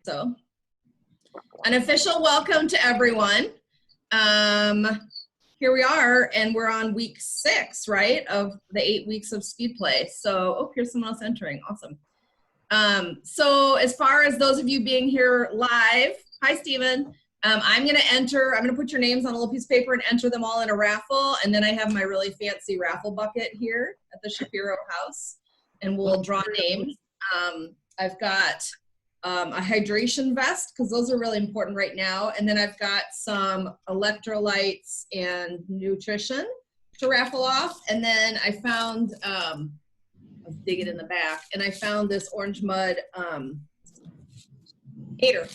So, an official welcome to everyone. Here we are, and we're on week 6, right, of the 8 weeks of SpeedPlay. So, oh, here's someone else entering. Awesome. So, as far as those of you being here live, hi, Stephen. I'm going to put your names on a little piece of paper and enter them all in a raffle. And then I have my really fancy raffle bucket here at the Shapiro house, and we'll draw names. I've got a hydration vest, because those are really important right now. And then I've got some electrolytes and nutrition to raffle off. And then I found, let's dig it in the back, and I found this orange mud hater.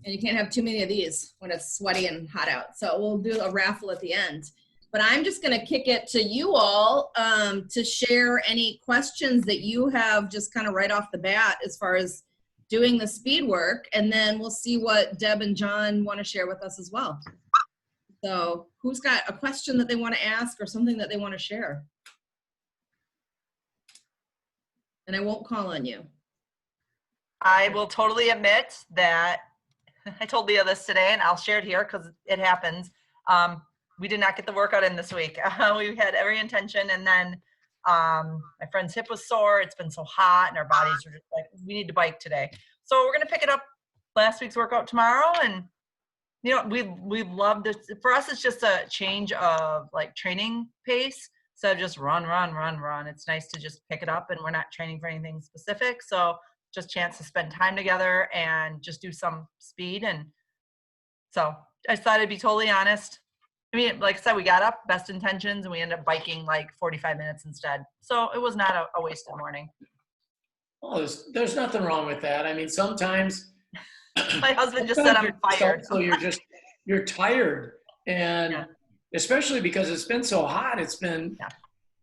And you can't have too many of these when it's sweaty and hot out. So we'll do a raffle at the end. But I'm just going to kick it to you all to share any questions that you have just kind of right off the bat as far as doing the speed work. And then we'll see what Deb and John want to share with us as well. So who's got a question that they want to ask or something that they want to share? And I won't call on you. I will totally admit that I told Leah this today, and I'll share it here because it happens. We did not get the workout in this week. We had every intention, and then my friend's hip was sore. It's been so hot, and our bodies were just like, we need to bike today. So we're going to pick it up last week's workout tomorrow, and you know, we love this. For us, it's just a change of like training pace. So just run. It's nice to just pick it up, and we're not training for anything specific. So just chance to spend time together and just do some speed. And so I decided to be totally honest. I mean, like I said, we got up, best intentions, and we ended up biking like 45 minutes instead. So it was not a wasted morning. Oh, there's nothing wrong with that. I mean, sometimes my husband just said I'm fired. So you're tired. And yeah. Especially because it's been so hot,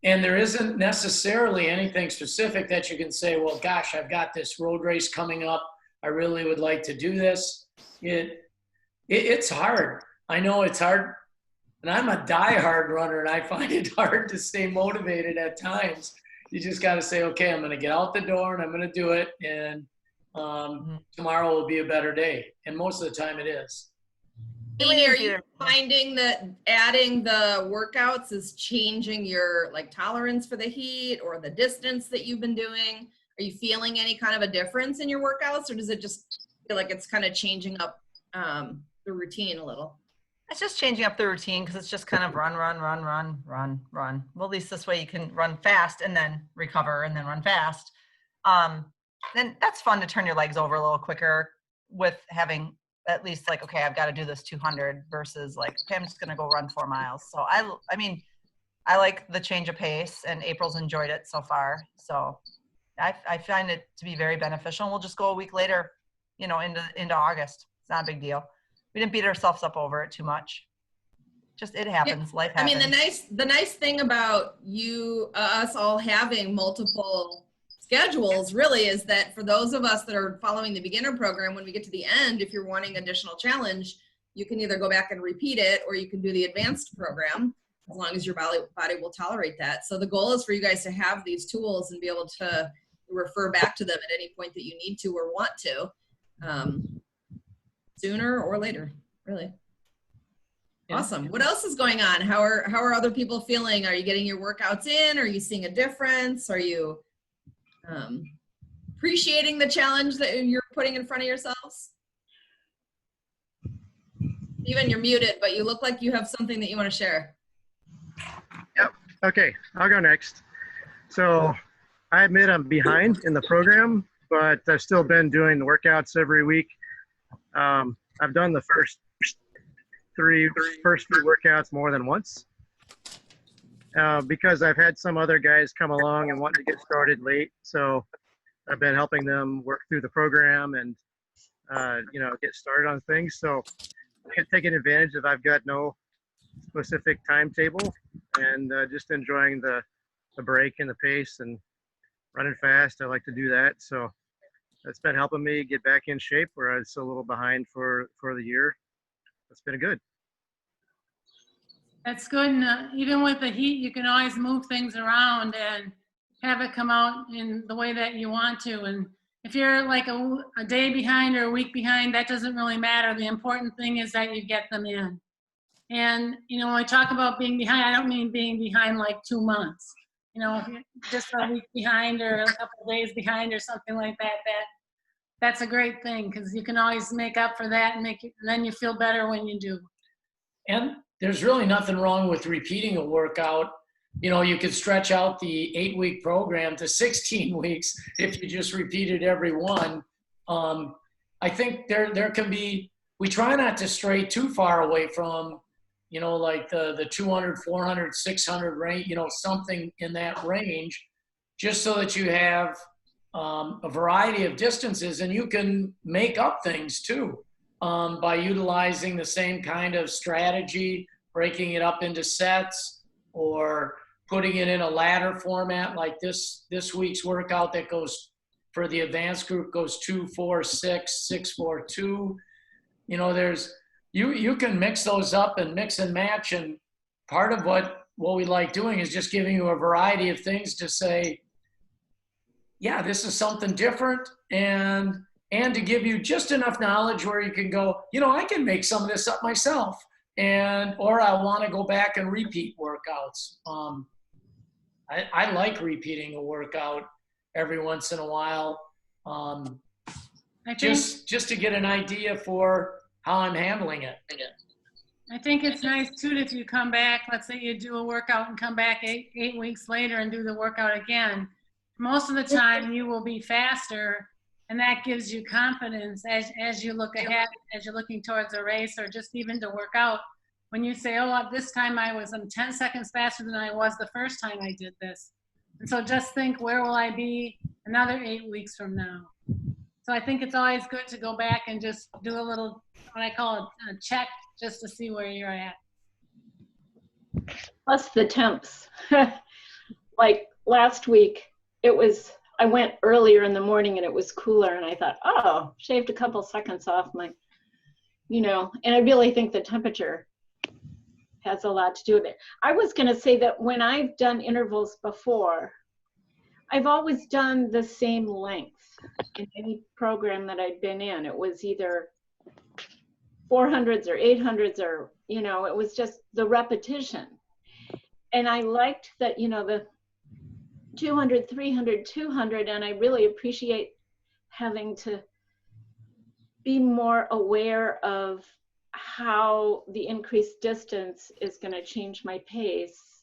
and there isn't necessarily anything specific that you can say, well, gosh, I've got this road race coming up. I really would like to do this. It's hard. I know it's hard. And I'm a diehard runner, and I find it hard to stay motivated at times. You just got to say, okay, I'm going to get out the door, and I'm going to do it. And tomorrow will be a better day. And most of the time it is. Amy, are you finding that adding the workouts is changing your like tolerance for the heat or the distance that you've been doing? Are you feeling any kind of a difference in your workouts, or does it just feel like it's kind of changing up the routine a little? It's just changing up the routine because it's just kind of run. Well, at least this way you can run fast and then recover and then run fast. Then that's fun to turn your legs over a little quicker with having at least like, okay, I've got to do this 200 versus like, okay, I'm just going to go run 4 miles. So I mean, I like the change of pace, and April's enjoyed it so far. So I find it to be very beneficial. And we'll just go a week later, you know, into August. It's not a big deal. We didn't beat ourselves up over it too much. Just, it happens. Yeah. Life happens. I mean, the nice thing about us all having multiple schedules really is that for those of us that are following the beginner program, when we get to the end, if you're wanting additional challenge, you can either go back and repeat it, or you can do the advanced program as long as your body will tolerate that. So the goal is for you guys to have these tools and be able to refer back to them at any point that you need to or want to, sooner or later, really. Yeah. Awesome. What else is going on? How are other people feeling? Are you getting your workouts in? Are you seeing a difference? Are you appreciating the challenge that you're putting in front of yourselves? Steven, you're muted, but you look like you have something that you want to share. Yep. Okay, I'll go next. So I admit I'm behind in the program, but I've still been doing the workouts every week. I've done the first few workouts more than once. Because I've had some other guys come along and want to get started late. So I've been helping them work through the program and, you know, get started on things. So I'm taking advantage of I've got no specific timetable and just enjoying the break and the pace and running fast. I like to do that. So that's been helping me get back in shape where I was a little behind for the year. It's been good. That's good. And even with the heat, you can always move things around and have it come out in the way that you want to. And if you're like a day behind or a week behind, that doesn't really matter. The important thing is that you get them in. And, you know, when I talk about being behind, I don't mean being behind like 2 months. You know, if you're just a week behind or a couple of days behind or something like that, that's a great thing, because you can always make up for that and and then you feel better when you do. And there's really nothing wrong with repeating a workout. You know, you could stretch out the 8-week program to 16 weeks if you just repeated every one. I think there can be, we try not to stray too far away from, you know, like the 200, 400, 600 range, you know, something in that range, just so that you have a variety of distances, and you can make up things too by utilizing the same kind of strategy, breaking it up into sets, or putting it in a ladder format like this week's workout that goes for the advanced group goes 2, 4, 6, 6, 4, 2. You know, there's you can mix those up and mix and match, and part of what we like doing is just giving you a variety of things to say, yeah, this is something different, and to give you just enough knowledge where you can go, you know, I can make some of this up myself, or I want to go back and repeat workouts. I like repeating a workout every once in a while, just to get an idea for how I'm handling it. I think it's nice too if you come back, let's say you do a workout and come back eight weeks later and do the workout again. Most of the time you will be faster, and that gives you confidence as you look ahead, as you're looking towards a race or just even to work out. When you say, oh, this time I'm 10 seconds faster than I was the first time I did this. And so just think, where will I be another 8 weeks from now? So I think it's always good to go back and just do a little, what I call a check, just to see where you're at. Plus the temps. Like last week, I went earlier in the morning and it was cooler, and I thought, oh, shaved a couple seconds off my, you know, and I really think the temperature has a lot to do with it. I was going to say that when I've done intervals before, I've always done the same length in any program that I'd been in. It was either 400s or 800s, or, you know, it was just the repetition. And I liked that, you know, the 200, 300, 200, and I really appreciate having to be more aware of how the increased distance is going to change my pace,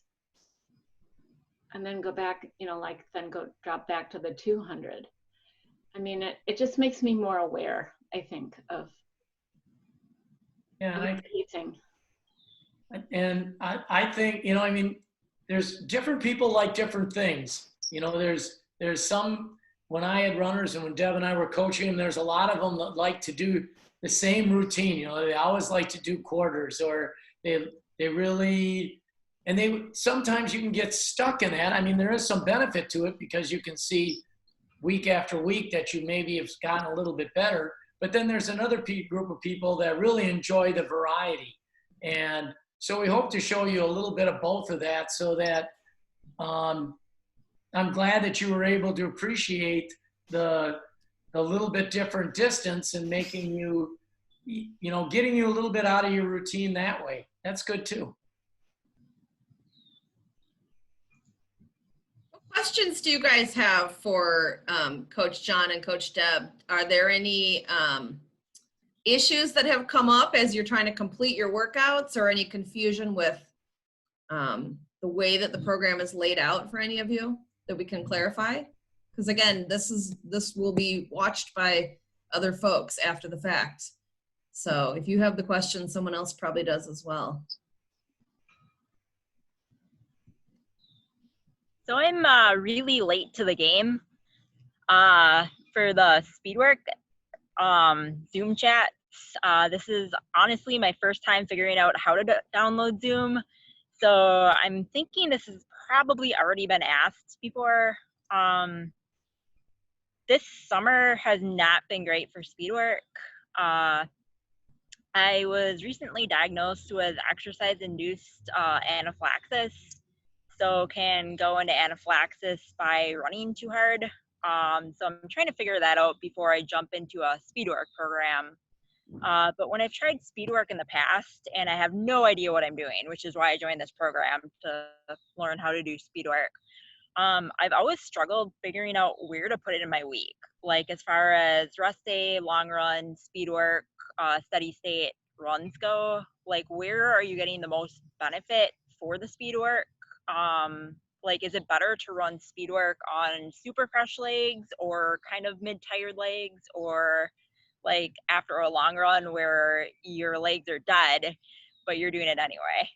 and then go back, you know, like then drop back to the 200. I mean, it just makes me more aware, I think, of pacing. And I think, you know, I mean, there's different people like different things. You know, there's some, when I had runners and when Deb and I were coaching them, there's a lot of them that like to do the same routine. You know, they always like to do quarters, or they really, and sometimes you can get stuck in that. I mean, there is some benefit to it because you can see week after week that you maybe have gotten a little bit better. But then there's another group of people that really enjoy the variety. And so we hope to show you a little bit of both of that, so that I'm glad that you were able to appreciate the little bit different distance and making you, you know, getting you a little bit out of your routine that way. That's good too. What questions do you guys have for Coach John and Coach Deb? Are there any issues that have come up as you're trying to complete your workouts, or any confusion with the way that the program is laid out for any of you that we can clarify? Because again, this will be watched by other folks after the fact. So if you have the question, someone else probably does as well. So I'm really late to the game for the Speedwork Zoom chats. This is honestly my first time figuring out how to download Zoom. So I'm thinking this has probably already been asked before. This summer has not been great for Speedwork. I was recently diagnosed with exercise-induced anaphylaxis. So can go into anaphylaxis by running too hard. So I'm trying to figure that out before I jump into a speed work program. But when I've tried speed work in the past and I have no idea what I'm doing, which is why I joined this program to learn how to do speed work, I've always struggled figuring out where to put it in my week. Like as far as rest day, long run, speed work, steady state runs go, like where are you getting the most benefit for the speed work? Like, is it better to run speed work on super fresh legs or kind of mid-tired legs, or like after a long run where your legs are dead, but you're doing it anyway?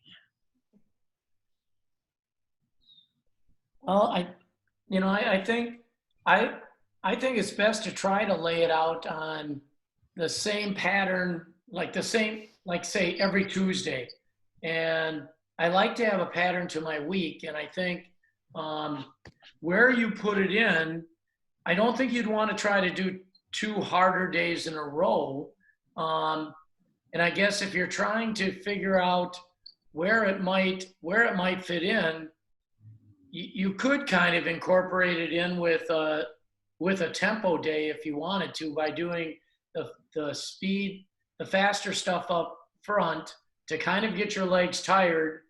Well, I think I think it's best to try to lay it out on the same pattern, like say every Tuesday. And I like to have a pattern to my week. And I think where you put it in, I don't think you'd want to try to do 2 harder days in a row. And I guess if you're trying to figure out where it might fit in, you could kind of incorporate it in with a tempo day if you wanted to, by doing the faster stuff up front to kind of get your legs tired.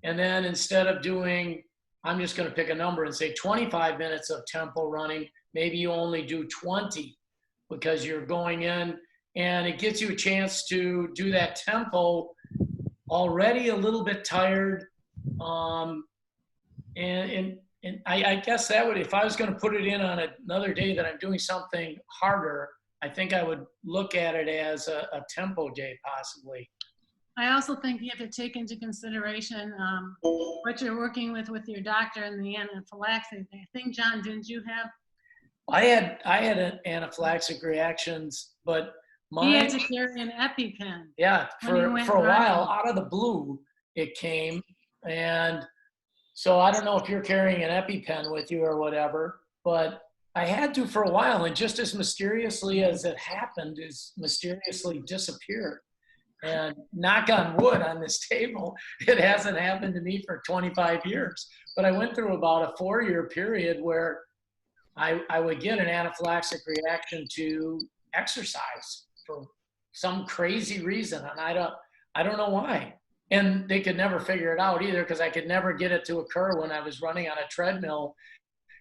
And then instead of doing, I'm just going to pick a number and say 25 minutes of tempo running, maybe you only do 20, because you're going in and it gets you a chance to do that tempo already a little bit tired. And I guess that would, if I was going to put it in on another day that I'm doing something harder, I think I would look at it as a tempo day possibly. I also think you have to take into consideration what you're working with your doctor and the anaphylaxis. I think, John, didn't you have? I had an anaphylaxis reactions, but He had to carry an EpiPen. Yeah, for a running. while, out of the blue, it came. And so I don't know if you're carrying an EpiPen with you or whatever, but I had to for a while, and just as mysteriously as it happened, is mysteriously disappeared. And knock on wood on this table, it hasn't happened to me for 25 years. But I went through about a 4-year period where I would get an anaphylactic reaction to exercise for some crazy reason, and I don't know why. And they could never figure it out either, because I could never get it to occur when I was running on a treadmill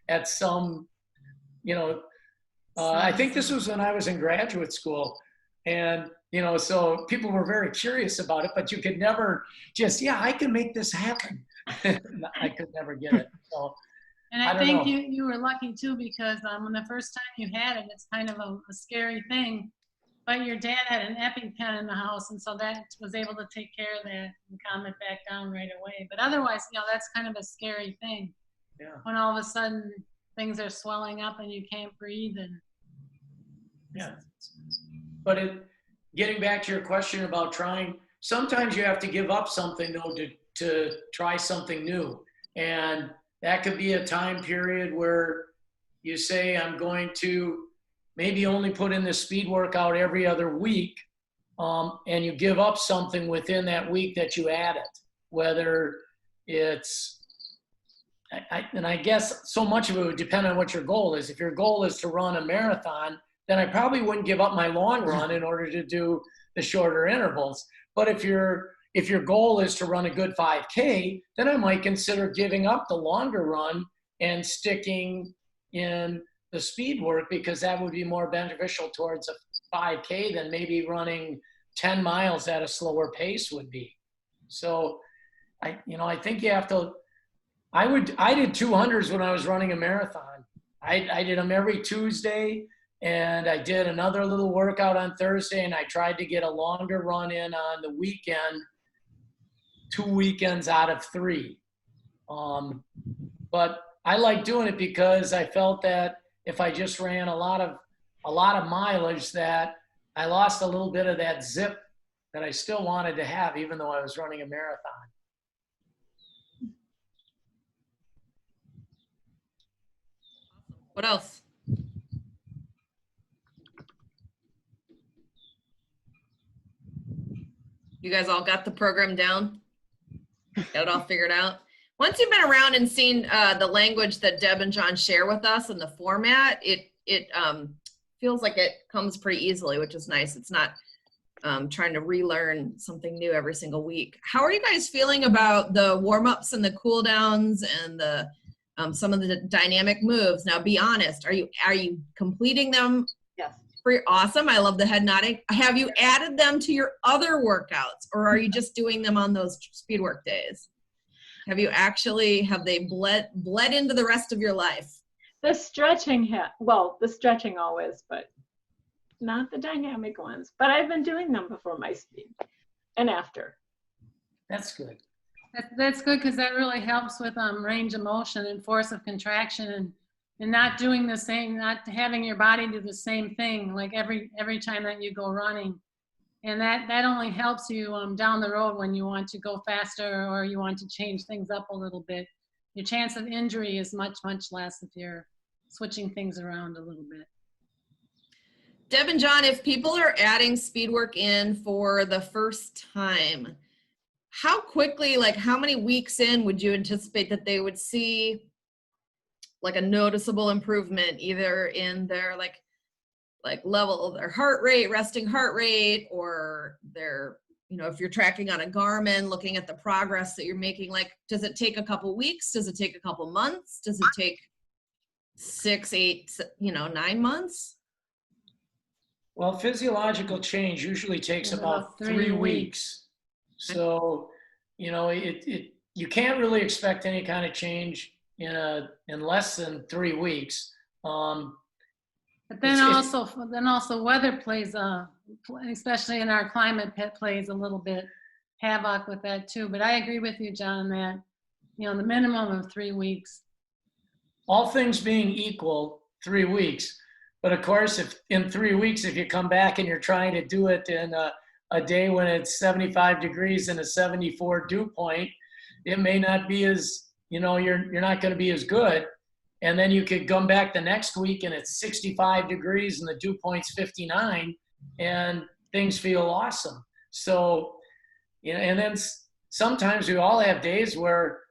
at some, I think this was when I was in graduate school. And, so people were very curious about it, but you could never just, I can make this happen. I could never get it. So, and I think you were lucky too, because when the first time you had it, it's kind of a scary thing. But your dad had an EpiPen in the house, and so that was able to take care of that and calm it back down right away. But otherwise, that's kind of a scary thing. Yeah. When all of a sudden things are swelling up and you can't breathe. And yeah. But getting back to your question about trying, sometimes you have to give up something though to try something new, and that could be a time period where you say, I'm going to maybe only put in the speed workout every other week, and you give up something within that week that you added, whether it's, and I guess so much of it would depend on what your goal is. If your goal is to run a marathon, then I probably wouldn't give up my long run in order to do the shorter intervals. But if your goal is to run a good 5K, then I might consider giving up the longer run and sticking in the speed work, because that would be more beneficial towards a 5K than maybe running 10 miles at a slower pace would be. So I think you have to, I did 200s when I was running a marathon. I did them every Tuesday, and I did another little workout on Thursday, and I tried to get a longer run in on the weekend, 2 weekends out of 3. But I like doing it because I felt that if I just ran a lot of mileage, that I lost a little bit of that zip that I still wanted to have, even though I was running a marathon. What else? You guys all got the program down? Got it all figured out? Once you've been around and seen the language that Deb and John share with us and the format, it feels like it comes pretty easily, which is nice. It's not trying to relearn something new every single week. How are you guys feeling about the warm-ups and the cool downs and the some of the dynamic moves? Now, be honest. Are you completing them? Yes. Pretty awesome. I love the head nodding. Have you added them to your other workouts, or are you just doing them on those speed work days? Have they bled into the rest of your life? The stretching the stretching always, but not the dynamic ones. But I've been doing them before my speed and after. That's good. That's good, because that really helps with range of motion and force of contraction, and not doing the same, not having your body do the same thing like every time that you go running. And that only helps you down the road when you want to go faster or you want to change things up a little bit. Your chance of injury is much, much less if you're switching things around a little bit. Deb and John, if people are adding speed work in for the first time, how quickly, like how many weeks in would you anticipate that they would see like a noticeable improvement, either in their like level of their heart rate, resting heart rate, or their, if you're tracking on a Garmin, looking at the progress that you're making? Like, does it take a couple weeks? Does it take a couple months? Does it take 6, 8, 9 months? Well, physiological change usually takes about 3 weeks. So, you can't really expect any kind of change in less than 3 weeks. But then also weather plays, especially in our climate, plays a little bit havoc with that too. But I agree with you, John, that the minimum of 3 weeks. All things being equal, 3 weeks. But of course, if in 3 weeks, if you come back and you're trying to do it in a day when it's 75 degrees and a 74 dew point, it may not be as, you're not going to be as good. And then you could come back the next week and it's 65 degrees and the dew point's 59 and things feel awesome. So, and then sometimes we all have days where,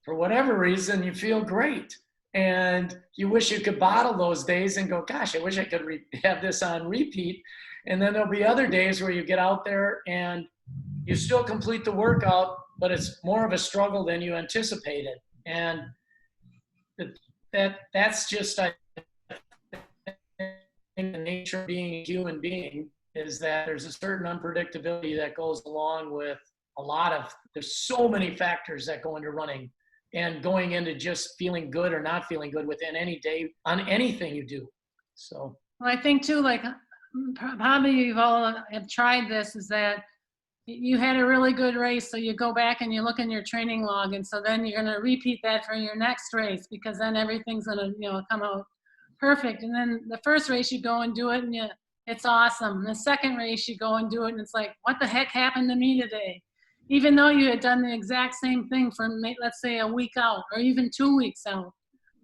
for whatever reason, you feel great. And you wish you could bottle those days and go, gosh, I wish I could have this on repeat. And then there'll be other days where you get out there and you still complete the workout, but it's more of a struggle than you anticipated. And that's just the nature of being a human being, is that there's a certain unpredictability that goes along with there's so many factors that go into running and going into just feeling good or not feeling good within any day on anything you do. So, well, I think too, like probably you've all have tried this, is that you had a really good race, so you go back and you look in your training log, and so then you're going to repeat that for your next race, because then everything's going to come out perfect. And then the first race you go and do it, and it's awesome. And the second race you go and do it, and it's like, what the heck happened to me today? Even though you had done the exact same thing for, let's say, a week out or even 2 weeks out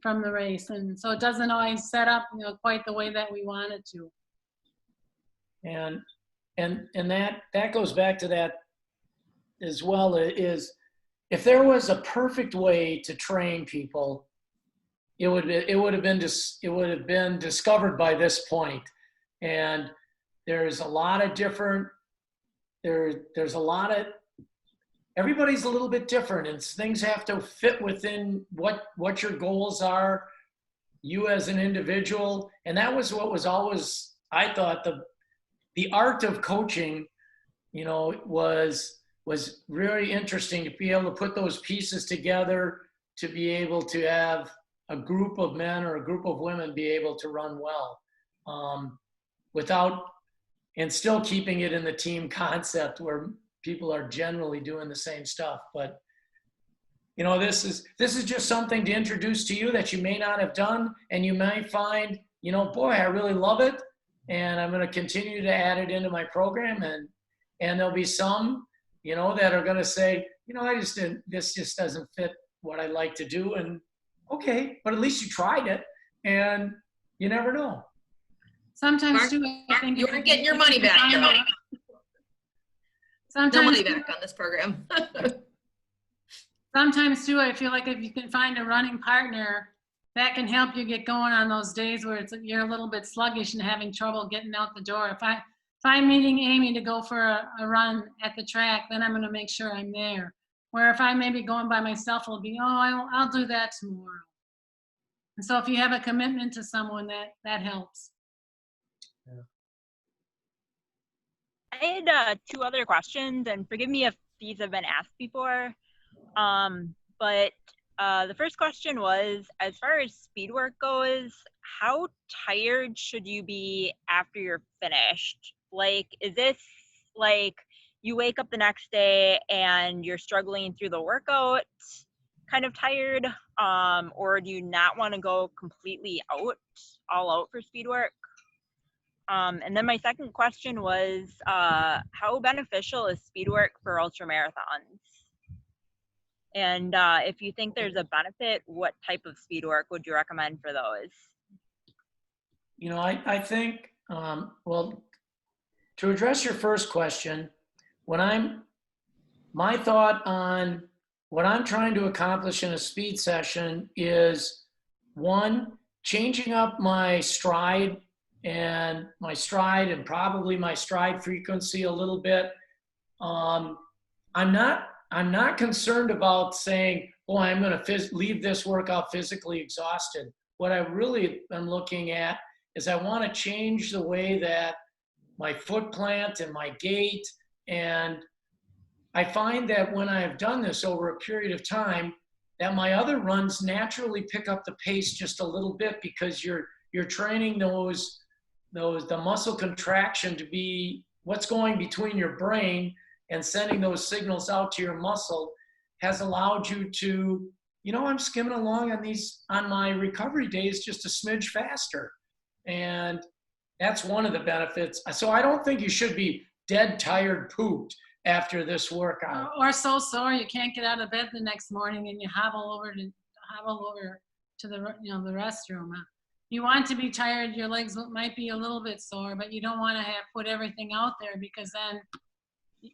from the race. And so it doesn't always set up quite the way that we want it to. And that goes back to that as well, is if there was a perfect way to train people, it would have been discovered by this point. And there's a lot of different, everybody's a little bit different, and things have to fit within what your goals are, you as an individual. And that was what was always, I thought, the art of coaching, was really interesting, to be able to put those pieces together, to be able to have a group of men or a group of women be able to run well, and still keeping it in the team concept where people are generally doing the same stuff. But this is just something to introduce to you that you may not have done, and you might find, boy, I really love it, and I'm going to continue to add it into my program. And there'll be some, that are going to say, this just doesn't fit what I like to do. And okay, but at least you tried it, and you never know. Sometimes too, I think you're getting your money back. Sometimes no money back on this program. Sometimes too, I feel like if you can find a running partner, that can help you get going on those days where you're a little bit sluggish and having trouble getting out the door. If I'm meeting Amy to go for a run at the track, then I'm going to make sure I'm there. Where if I may be going by myself, it'll be, oh, I'll do that tomorrow. And so if you have a commitment to someone, that helps. Yeah. I had 2 other questions, and forgive me if these have been asked before. But the first question was, as far as speed work goes, how tired should you be after you're finished? Like, is this like you wake up the next day and you're struggling through the workout, kind of tired, or do you not want to go completely all out for speed work? And then my second question was, how beneficial is speed work for ultramarathons? And if you think there's a benefit, what type of speed work would you recommend for those? You know, I think, well, to address your first question, my thought on what I'm trying to accomplish in a speed session is, one, changing up my stride and probably my stride frequency a little bit. I'm not concerned about saying, oh, I'm going to leave this workout physically exhausted. What I really am looking at is I want to change the way that my foot plant and my gait, and I find that when I have done this over a period of time, that my other runs naturally pick up the pace just a little bit, because you're training the muscle contraction to be what's going between your brain and sending those signals out to your muscle, has allowed you to, I'm skimming along on my recovery days just a smidge faster. And that's one of the benefits. So I don't think you should be dead tired, pooped after this workout. Or so sore you can't get out of bed the next morning and you hobble over to the the restroom. You want to be tired. Your legs might be a little bit sore, but you don't want to put everything out there, because then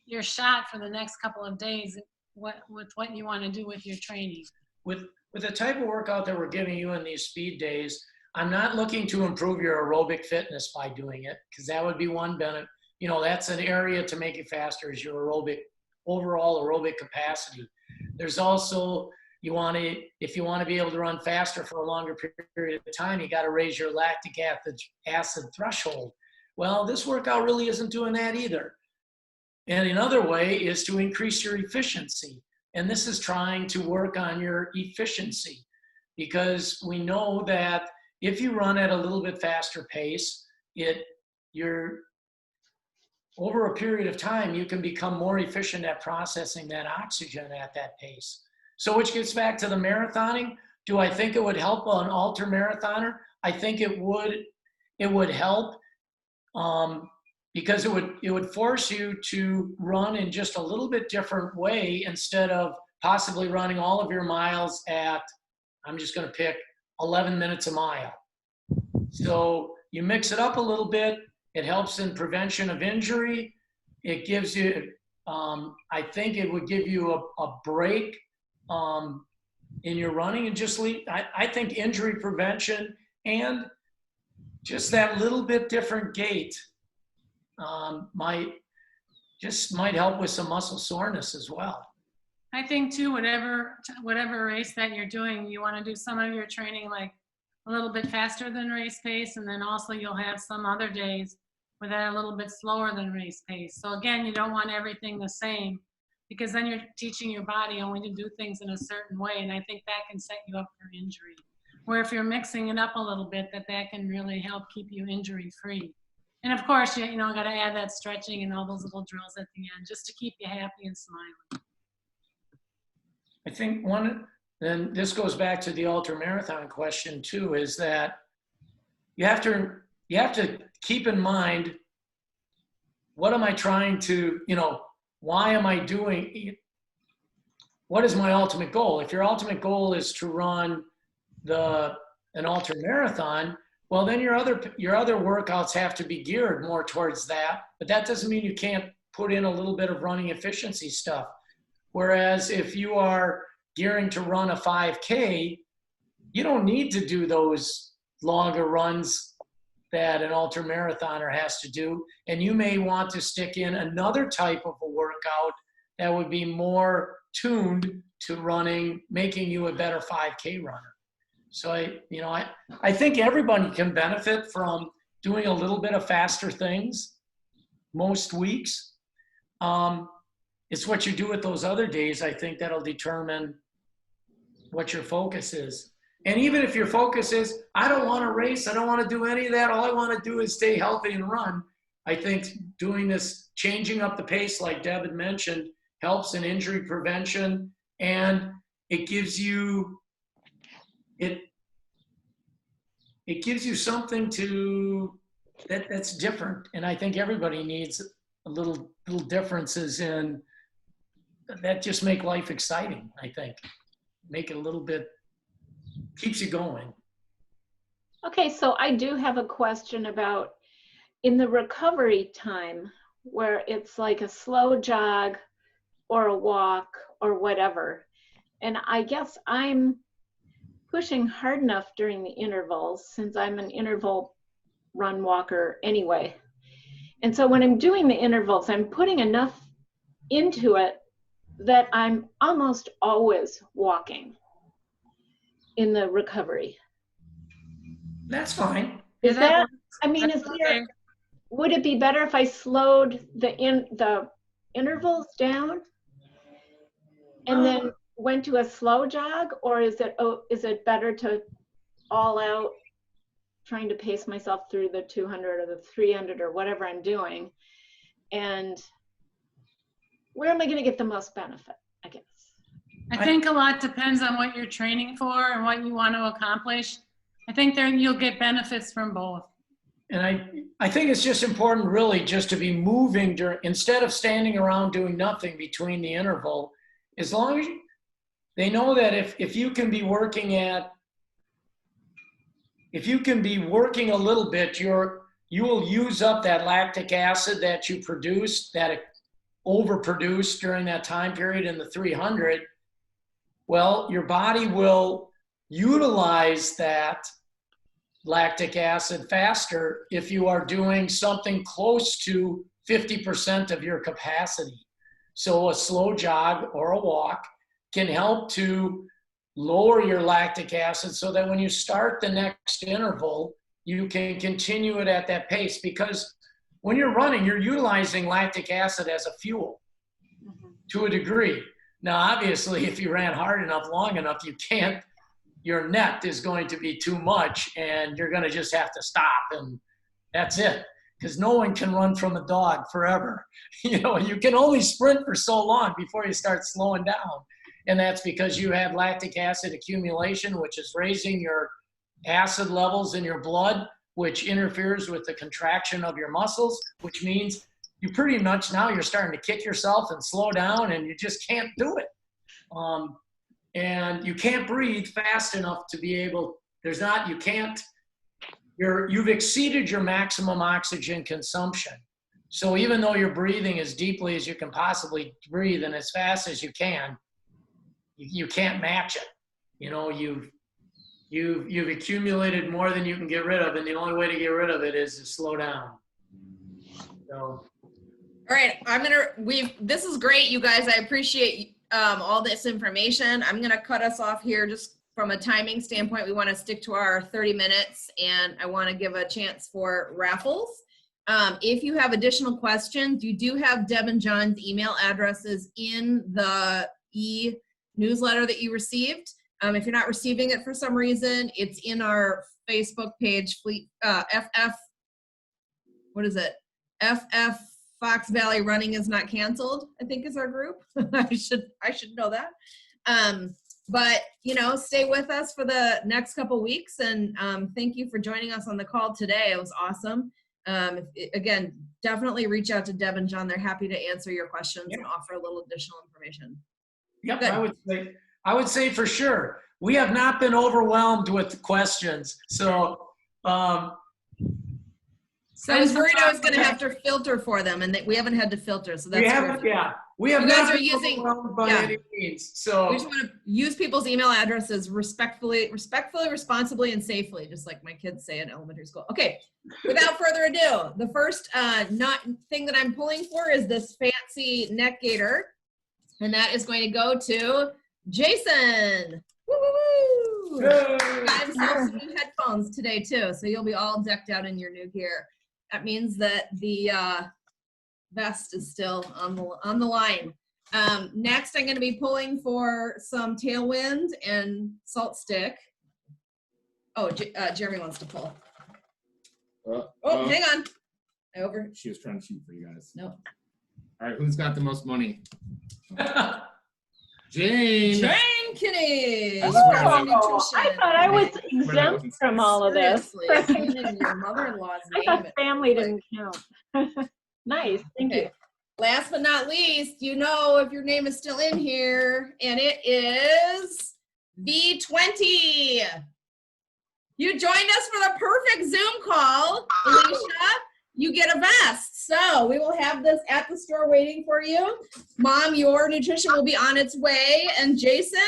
you're shot for the next couple of days with what you want to do with your training. With the type of workout that we're giving you in these speed days, I'm not looking to improve your aerobic fitness by doing it, because that would be one benefit. That's an area to make it faster, is your overall aerobic capacity. There's also, if you want to be able to run faster for a longer period of time, you got to raise your lactic acid threshold. Well, this workout really isn't doing that either. And another way is to increase your efficiency. And this is trying to work on your efficiency, because we know that if you run at a little bit faster pace, over a period of time, you can become more efficient at processing that oxygen at that pace. So which gets back to the marathoning. Do I think it would help an ultra marathoner? I think it would help, because it would force you to run in just a little bit different way, instead of possibly running all of your miles at, I'm just going to pick 11 minutes a mile. So you mix it up a little bit. It helps in prevention of injury. It gives you, I think it would give you a break in your running, and just I think injury prevention and just that little bit different gait might help with some muscle soreness as well. I think too, whatever race that you're doing, you want to do some of your training like a little bit faster than race pace, and then also you'll have some other days where they're a little bit slower than race pace. So again, you don't want everything the same, because then you're teaching your body only to do things in a certain way, and I think that can set you up for injury. Where if you're mixing it up a little bit, that can really help keep you injury free. And of course, got to add that stretching and all those little drills at the end, just to keep you happy and smiling. I think then this goes back to the ultramarathon question too, is that you have to keep in mind, what am I trying to, why am I doing, what is my ultimate goal? If your ultimate goal is to run an ultramarathon, well, then your other workouts have to be geared more towards that. But that doesn't mean you can't put in a little bit of running efficiency stuff. Whereas if you are gearing to run a 5K, you don't need to do those longer runs that an ultramarathoner has to do. And you may want to stick in another type of a workout that would be more tuned to running, making you a better 5K runner. So I think everybody can benefit from doing a little bit of faster things most weeks. It's what you do with those other days, I think, that'll determine what your focus is. And even if your focus is, I don't want to race, I don't want to do any of that, all I want to do is stay healthy and run, I think doing this, changing up the pace like Deb had mentioned, helps in injury prevention, and it gives you something that's different. And I think everybody needs a little differences in that, just make life exciting. I think make it a little bit, keeps you going. Okay, so I do have a question about in the recovery time where it's like a slow jog or a walk or whatever. And I guess I'm pushing hard enough during the intervals since I'm an interval run walker anyway. And so when I'm doing the intervals, I'm putting enough into it that I'm almost always walking in the recovery. That's fine. Is Yeah, that that, works. I mean, That's is there, okay. would it be better if I slowed the intervals down and then went to a slow jog, or is it better to all out trying to pace myself through the 200 or the 300 or whatever I'm doing? And where am I going to get the most benefit, I guess? I think a lot depends on what you're training for and what you want to accomplish. I think you'll get benefits from both. And I think it's just important really just to be moving instead of standing around doing nothing between the interval, as long as they know that if you can be working a little bit, you will use up that lactic acid that you produced, that overproduced during that time period in the 300. Well, your body will utilize that lactic acid faster if you are doing something close to 50% of your capacity. So a slow jog or a walk can help to lower your lactic acid so that when you start the next interval, you can continue it at that pace, because when you're running, you're utilizing lactic acid as a fuel to a degree. Now, obviously, if you ran hard enough, long enough, your net is going to be too much and you're going to just have to stop, and that's it. Because no one can run from a dog forever. You can only sprint for so long before you start slowing down. And that's because you have lactic acid accumulation, which is raising your acid levels in your blood, which interferes with the contraction of your muscles, which means you pretty much now you're starting to kick yourself and slow down, and you just can't do it. And you can't breathe fast enough to be able, you've exceeded your maximum oxygen consumption. So even though you're breathing as deeply as you can possibly breathe and as fast as you can, you can't match it. You've accumulated more than you can get rid of, and the only way to get rid of it is to slow down. So. All right, this is great, you guys. I appreciate all this information. I'm gonna cut us off here just from a timing standpoint. We wanna stick to our 30 minutes, and I wanna give a chance for raffles. If you have additional questions, you do have Deb and John's email addresses in the e-newsletter that you received. If you're not receiving it for some reason, it's in our Facebook page, FF Fox Valley Running is Not Canceled, I think is our group. I should know that. But stay with us for the next couple weeks, and thank you for joining us on the call today. It was awesome. Again, definitely reach out to Deb and John. They're happy to answer your questions and offer a little additional information. Yep, Good. I would say for sure. We have not been overwhelmed with questions. So I was worried I was going to have to filter for them, and we haven't had to filter, so that's We haven't, terrific. yeah. We have You guys not are been using- overwhelmed by yeah. any means. So We just want to use people's email addresses respectfully, responsibly, and safely, just like my kids say in elementary school. Okay, without further ado, the first thing that I'm pulling for is this fancy neck gaiter, and that is going to go to Jason. Woo, woo, woo. Got himself some new headphones today too, so you'll be all decked out in your new gear. That means that the vest is still on the line. Next, I'm going to be pulling for some Tailwind and Salt Stick. Oh, Jeremy wants to pull. Hang on. She was trying to cheat for you guys. No. All right, who's got the most money? Jane. Jane Kinney. I swear Oh, Nutrition. I thought I was exempt from all of this. Seriously, even in your mother-in-law's I name. thought family didn't count. Nice, thank you. Okay. Last but not least, you know if your name is still in here, and it is V20. You joined us for the perfect Zoom call, Alicia. You get a vest. So we will have this at the store waiting for you. Mom, your nutrition will be on its way. And Jason,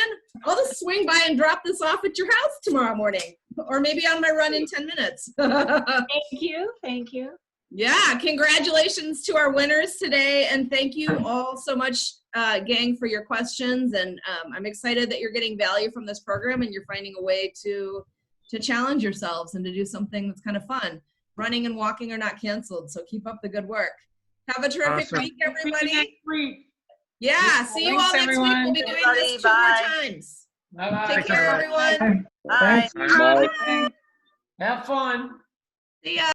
I'll just swing by and drop this off at your house tomorrow morning, or maybe on my run in 10 minutes. Thank you, thank you. Yeah, congratulations to our winners today, and thank you all so much, gang, for your questions. And I'm excited that you're getting value from this program and you're finding a way to challenge yourselves and to do something that's kind of fun. Running and walking are not canceled, so keep up the good work. Have a terrific Awesome. week, everybody. Next week. Yeah, see you all Thanks, next week. We'll be doing everybody. this 2 more Bye. times. Bye-bye. Take care, everyone. Bye. Have fun. See ya.